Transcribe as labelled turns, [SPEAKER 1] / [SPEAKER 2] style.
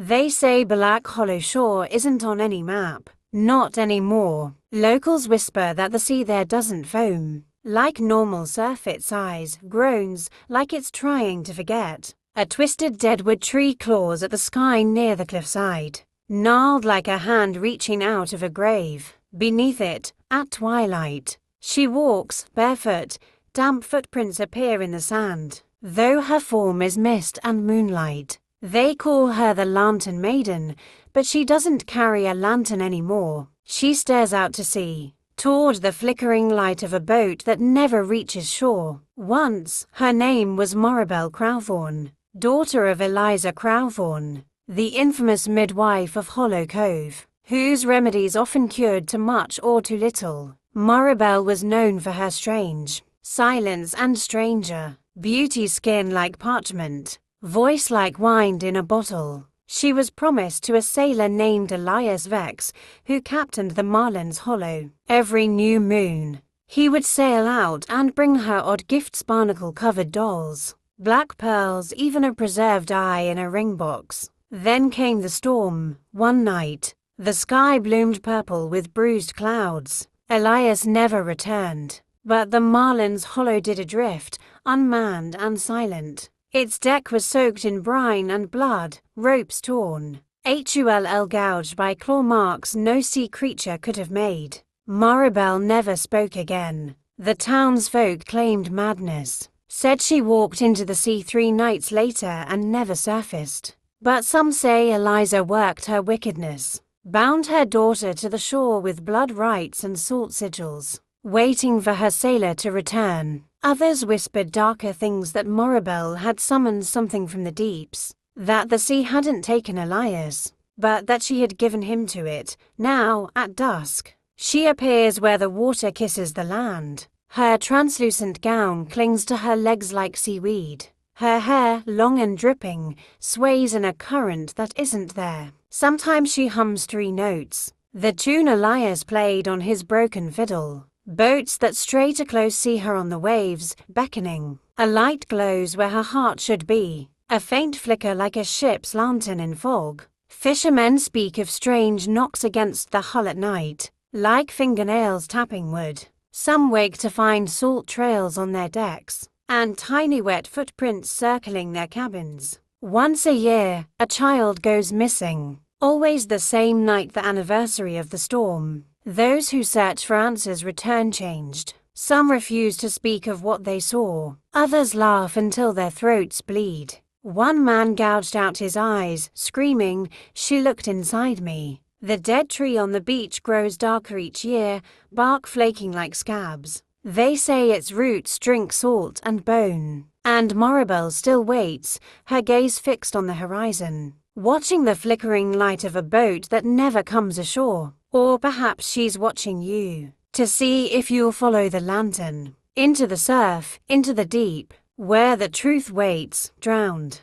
[SPEAKER 1] They say Black Hollow Shore isn't on any map. Not anymore. Locals whisper that the sea there doesn't foam like normal surf. It sighs, groans, like it's trying to forget. A twisted deadwood tree claws at the sky near the cliffside, gnarled like a hand reaching out of a grave. Beneath it, at twilight, she walks, barefoot. Damp footprints appear in the sand, though her form is mist and moonlight. They call her the Lantern Maiden, but she doesn't carry a lantern anymore. She stares out to sea, toward the flickering light of a boat that never reaches shore. Once, her name was Maribel Crowthorne, daughter of Eliza Crowthorne, the infamous midwife of Hollow Cove, whose remedies often cured too much or too little. Maribel was known for her strange silence and stranger beauty, skin like parchment, voice like wine in a bottle. She was promised to a sailor named Elias Vex, who captained the Marlin's Hollow. Every new moon, he would sail out and bring her odd gifts: barnacle-covered dolls, black pearls, even a preserved eye in a ring box. Then came the storm. One night, the sky bloomed purple with bruised clouds. Elias never returned, but the Marlin's Hollow did adrift, unmanned and silent. Its deck was soaked in brine and blood, ropes torn, hull gouged by claw marks no sea creature could have made. Maribel never spoke again. The townsfolk claimed madness, said she walked into the sea 3 nights later and never surfaced. But some say Eliza worked her wickedness, bound her daughter to the shore with blood rites and salt sigils, waiting for her sailor to return. Others whispered darker things: that Maribel had summoned something from the deeps, that the sea hadn't taken Elias, but that she had given him to it. Now, at dusk, she appears where the water kisses the land. Her translucent gown clings to her legs like seaweed. Her hair, long and dripping, sways in a current that isn't there. Sometimes she hums 3 notes, the tune Elias played on his broken fiddle. Boats that stray to close see her on the waves, beckoning. A light glows where her heart should be, a faint flicker like a ship's lantern in fog. Fishermen speak of strange knocks against the hull at night, like fingernails tapping wood. Some wake to find salt trails on their decks, and tiny wet footprints circling their cabins. Once a year, a child goes missing, always the same night, the anniversary of the storm. Those who search for answers return changed. Some refuse to speak of what they saw. Others laugh until their throats bleed. One man gouged out his eyes, screaming, "She looked inside me." The dead tree on the beach grows darker each year, bark flaking like scabs. They say its roots drink salt and bone. And Maribel still waits, her gaze fixed on the horizon, watching the flickering light of a boat that never comes ashore. Or perhaps she's watching you, to see if you'll follow the lantern, into the surf, into the deep, where the truth waits, drowned.